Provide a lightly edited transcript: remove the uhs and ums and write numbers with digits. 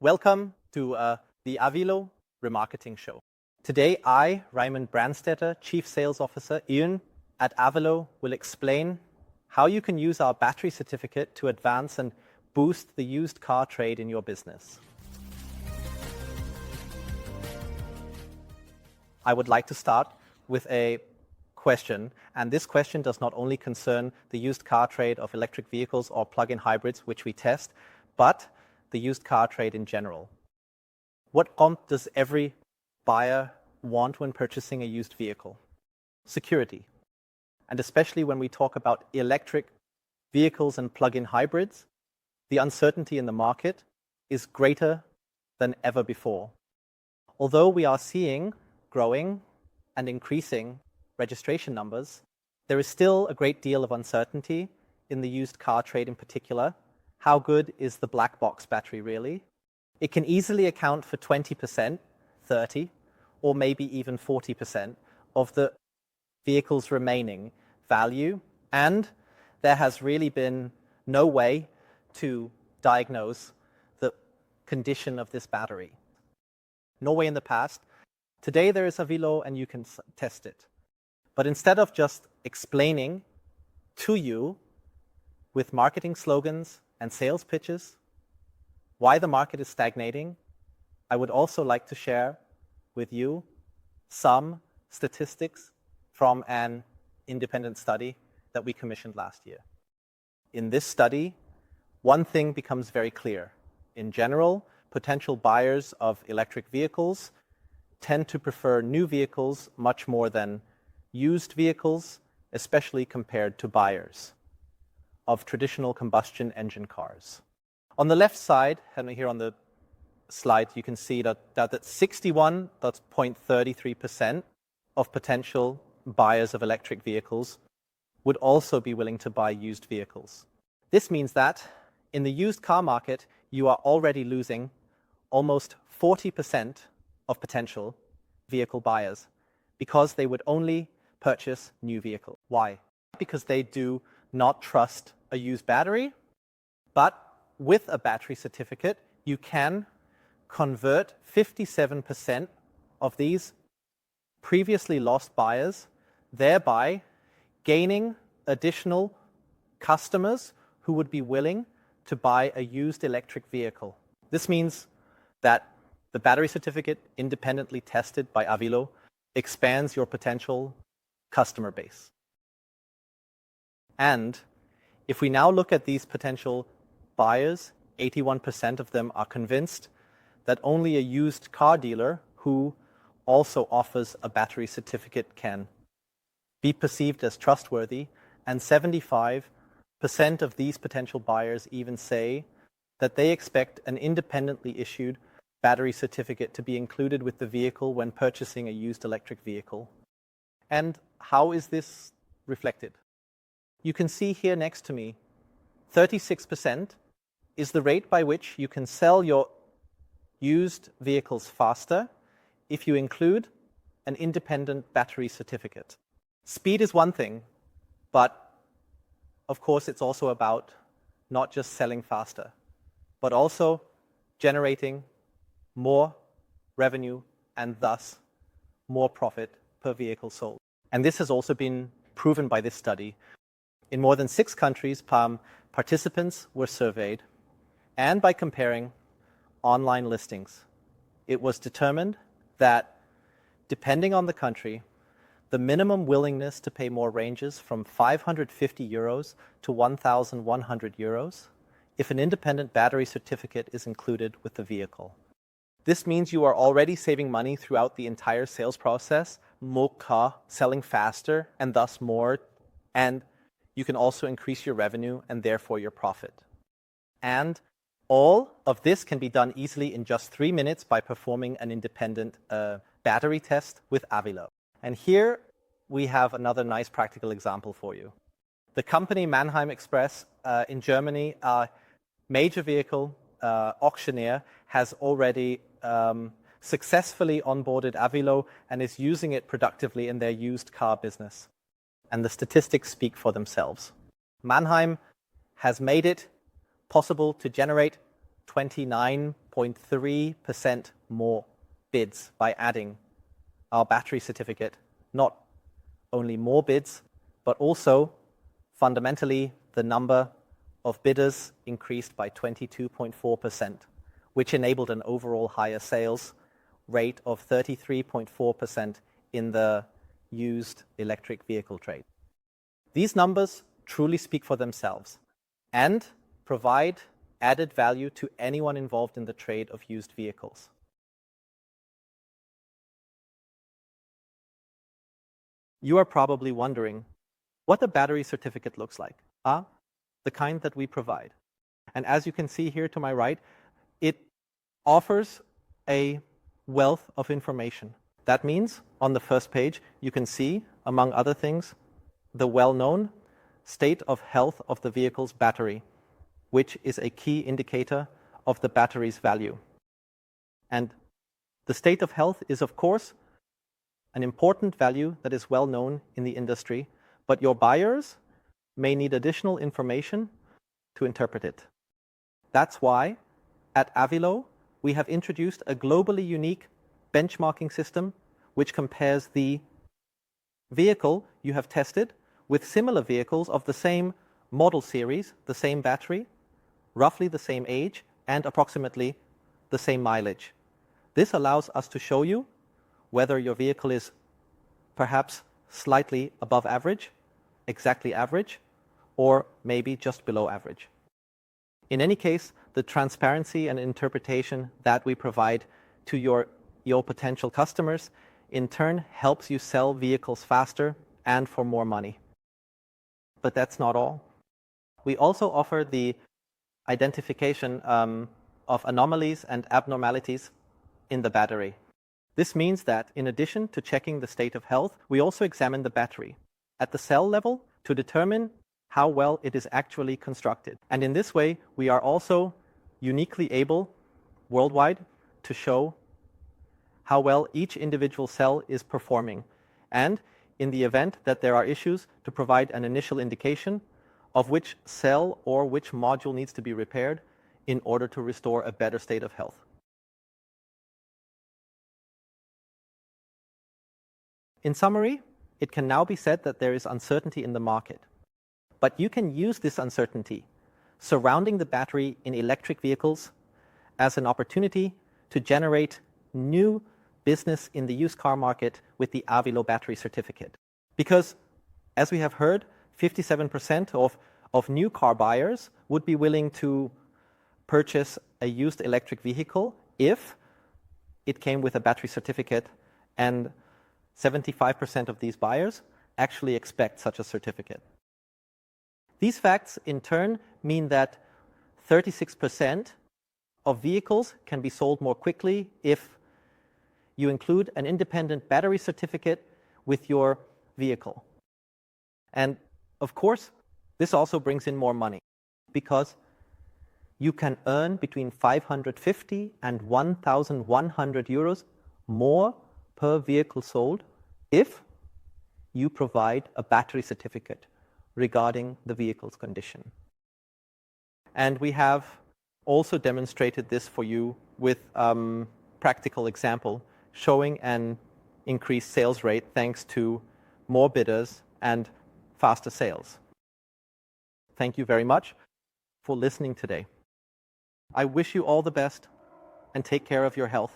Welcome to the AVILO REmarketing show. Today, I, Raimund Brandstätter, Chief Sales Officer, Ian at AVILO, will explain how you can use our battery certificate to advance and boost the used car trade in your business. I would like to start with a question, and this question does not only concern the used car trade of electric vehicles or plug-in hybrids, which we test, but the used car trade in general. What does every buyer want when purchasing a used vehicle? Security. And especially when we talk about electric vehicles and plug-in hybrids, the uncertainty in the market is greater than ever before. Although we are seeing growing and increasing registration numbers, there is still a great deal of uncertainty in the used car trade in particular. How good is the black box battery really? It can easily account for 20%, 30%, or maybe even 40% of the vehicle's remaining value, and there has really been no way to diagnose the condition of this battery. No way in the past. Today there is AVILO and you can test it. But instead of just explaining to you with marketing slogans and sales pitches why the market is stagnating, I would also like to share with you some statistics from an independent study that we commissioned last year. In this study, one thing becomes very clear. In general, potential buyers of electric vehicles tend to prefer new vehicles much more than used vehicles, especially compared to buyers of traditional combustion engine cars. On the left side, and here on the slide, you can see that 61.33% of potential buyers of electric vehicles would also be willing to buy used vehicles. This means that in the used car market, you are already losing almost 40% of potential vehicle buyers because they would only purchase new vehicles. Why? Because they do not trust a used battery, but with a battery certificate, you can convert 57% of these previously lost buyers, thereby gaining additional customers who would be willing to buy a used electric vehicle. This means that the battery certificate, independently tested by AVILO, expands your potential customer base. And if we now look at these potential buyers, 81% of them are convinced that only a used car dealer who also offers a battery certificate can be perceived as trustworthy, and 75% of these potential buyers even say that they expect an independently issued battery certificate to be included with the vehicle when purchasing a used electric vehicle. And how is this reflected? You can see here next to me, 36% is the rate by which you can sell your used vehicles faster if you include an independent battery certificate. Speed is one thing, but of course it's also about not just selling faster, but also generating more revenue and thus more profit per vehicle sold. And this has also been proven by this study. In more than 6 countries, participants were surveyed, and by comparing online listings, it was determined that, depending on the country, the minimum willingness to pay more ranges from 550 euros to 1,100 euros if an independent battery certificate is included with the vehicle. This means you are already saving money throughout the entire sales process, more car selling faster and thus more, and you can also increase your revenue and therefore your profit. And all of this can be done easily in just 3 minutes by performing an independent battery test with AVILO. And here we have another nice practical example for you. The company Mannheim Express in Germany, a major vehicle auctioneer, has already successfully onboarded AVILO and is using it productively in their used car business. And the statistics speak for themselves. Mannheim has made it possible to generate 29.3% more bids by adding our battery certificate. Not only more bids, but also fundamentally the number of bidders increased by 22.4%, which enabled an overall higher sales rate of 33.4% in the used electric vehicle trade. These numbers truly speak for themselves and provide added value to anyone involved in the trade of used vehicles. You are probably wondering what the battery certificate looks like. The kind that we provide. And as you can see here to my right, it offers a wealth of information. That means on the first page, you can see, among other things, the well-known state of health of the vehicle's battery, which is a key indicator of the battery's value. And the state of health is, of course, an important value that is well known in the industry, but your buyers may need additional information to interpret it. That's why at AVILOO we have introduced a globally unique benchmarking system which compares the vehicle you have tested with similar vehicles of the same model series, the same battery, roughly the same age, and approximately the same mileage. This allows us to show you whether your vehicle is perhaps slightly above average, exactly average, or maybe just below average. In any case, the transparency and interpretation that we provide to your potential customers in turn helps you sell vehicles faster and for more money. But that's not all. We also offer the identification of anomalies and abnormalities in the battery. This means that in addition to checking the state of health, we also examine the battery at the cell level to determine how well it is actually constructed. And in this way, we are also uniquely able worldwide to show how well each individual cell is performing. And in the event that there are issues, to provide an initial indication of which cell or which module needs to be repaired in order to restore a better state of health. In summary, it can now be said that there is uncertainty in the market. But you can use this uncertainty surrounding the battery in electric vehicles as an opportunity to generate new business in the used car market with the AVILOO battery certificate. Because, as we have heard, 57% of new car buyers would be willing to purchase a used electric vehicle if it came with a battery certificate, and 75% of these buyers actually expect such a certificate. These facts, in turn, mean that 36% of vehicles can be sold more quickly if you include an independent battery certificate with your vehicle. And of course, this also brings in more money because you can earn between 550 and 1,100 euros more per vehicle sold if you provide a battery certificate regarding the vehicle's condition. And we have also demonstrated this for you with practical example showing an increased sales rate thanks to more bidders and faster sales. Thank you very much for listening today. I wish you all the best and take care of your health.